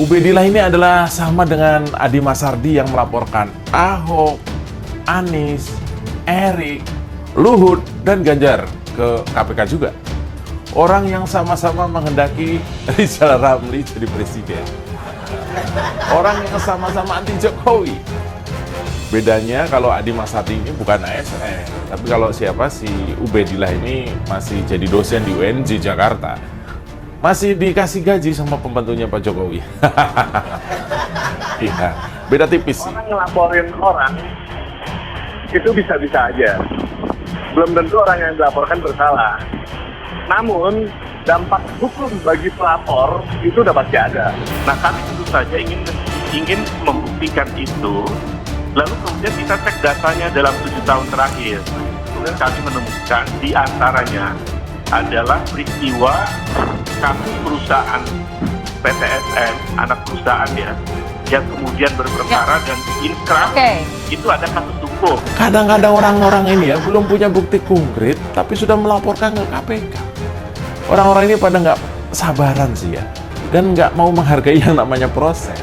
Ubedillah ini adalah sama dengan Adi Masardi yang melaporkan Ahok, Anies, Erik, Luhut, dan Ganjar ke KPK juga. Orang yang sama-sama menghendaki Rizal Ramli jadi presiden. Orang yang sama-sama anti Jokowi. Bedanya kalau Adi Masardi ini bukan ASN, tapi kalau si Ubedillah ini masih jadi dosen di UNJ Jakarta. Masih dikasih gaji sama pembantunya Pak Jokowi. Iya, beda tipis sih. Orang ngelaporin orang itu bisa-bisa aja. Belum tentu orang yang dilaporkan bersalah. Namun dampak hukum bagi pelapor itu udah pasti ada. Nah, kami tentu saja ingin membuktikan itu. Lalu kemudian kita cek datanya dalam 7 tahun terakhir. Kemudian kami menemukan di antaranya adalah peristiwa kasus perusahaan PTSM, anak perusahaan ya, yang kemudian berperkara dan inkrah. Itu ada kasus hukum. Kadang-kadang orang-orang ini ya belum punya bukti konkret, tapi sudah melaporkan ke KPK. Orang-orang ini pada nggak sabaran sih ya, dan nggak mau menghargai yang namanya proses.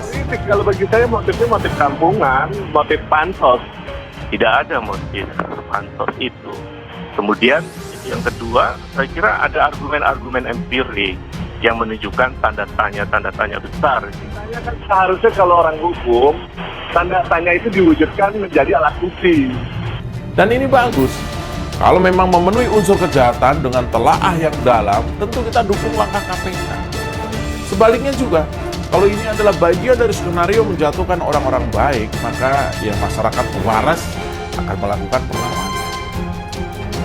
Kalau bagi saya motifnya motif kampungan, motif pansos. Tidak ada motif pansos itu. Kemudian yang kedua, saya kira ada argumen-argumen empirik yang menunjukkan tanda tanya besar. Saya kan seharusnya kalau orang hukum, tanda tanya itu diwujudkan menjadi alat bukti. Dan ini bagus. Kalau memang memenuhi unsur kejahatan dengan telaah yang dalam, tentu kita dukung langkah KPK. Sebaliknya juga, kalau ini adalah bagian dari skenario menjatuhkan orang-orang baik, maka ya masyarakat waras akan melakukan perlawanan.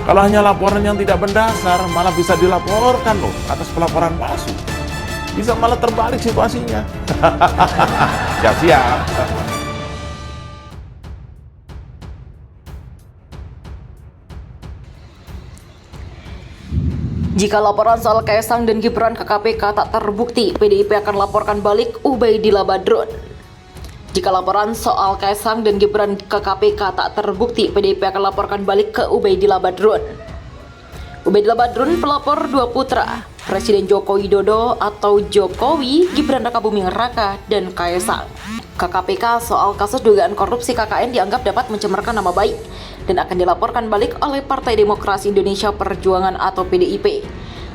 Kalau hanya laporan yang tidak berdasar, malah bisa dilaporkan loh atas pelaporan palsu. Bisa malah terbalik situasinya. Siap-siap. Jika laporan soal Kaisang dan Gibran ke KPK tak terbukti, PDIP akan laporkan balik Ubedillah Badrun. Jika laporan soal Kaisang dan Gibran ke KPK tak terbukti, PDIP akan laporkan balik ke Ubedillah Badrun. Ubedillah Badrun pelapor dua putra, Presiden Joko Widodo atau Jokowi, Gibran Rakabuming Raka, dan Kaisang. Ke KPK soal kasus dugaan korupsi KKN dianggap dapat mencemarkan nama baik dan akan dilaporkan balik oleh Partai Demokrasi Indonesia Perjuangan atau PDIP.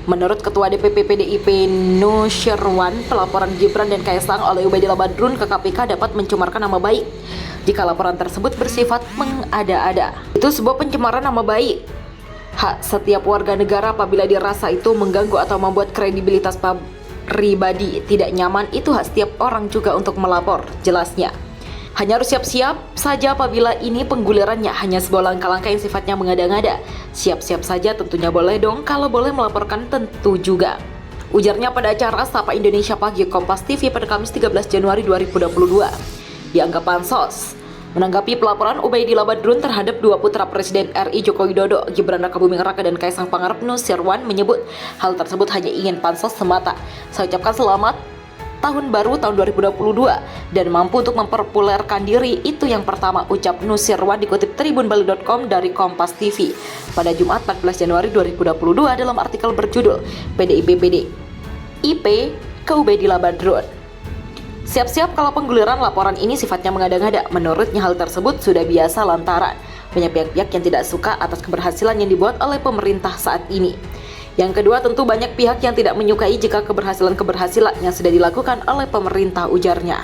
Menurut Ketua DPP PDIP Nusirwan, pelaporan Gibran dan Kaisang oleh Ubedillah Badrun ke KPK dapat mencemarkan nama baik jika laporan tersebut bersifat mengada-ada. Itu sebuah pencemaran nama baik. Hak setiap warga negara apabila dirasa itu mengganggu atau membuat kredibilitas pribadi tidak nyaman, itu hak setiap orang juga untuk melapor, jelasnya. Hanya harus siap-siap saja apabila ini penggulirannya hanya sebuah langkah-langkah yang sifatnya mengada-ngada. Siap-siap saja tentunya boleh dong, kalau boleh melaporkan tentu juga. Ujarnya pada acara Sapa Indonesia Pagi Kompas TV pada Kamis 13 Januari 2022. Dianggap pansos. Menanggapi pelaporan Ubedillah Badrun terhadap dua putra Presiden RI Joko Widodo, Gibran Rakabuming Raka dan Kaisang Pangarep, Nusirwan menyebut hal tersebut hanya ingin pansos semata. Saya ucapkan selamat tahun baru tahun 2022 dan mampu untuk mempopulerkan diri, itu yang pertama, ucap Nusirwan dikutip tribunbali.com dari Kompas TV pada Jumat 14 Januari 2022 dalam artikel berjudul PDIP ke Ubedillah Badrun. Siap-siap kalau pengguliran laporan ini sifatnya mengada-ngada. Menurutnya hal tersebut sudah biasa lantaran banyak pihak-pihak yang tidak suka atas keberhasilan yang dibuat oleh pemerintah saat ini. Yang kedua, tentu banyak pihak yang tidak menyukai jika keberhasilan yang sudah dilakukan oleh pemerintah, ujarnya.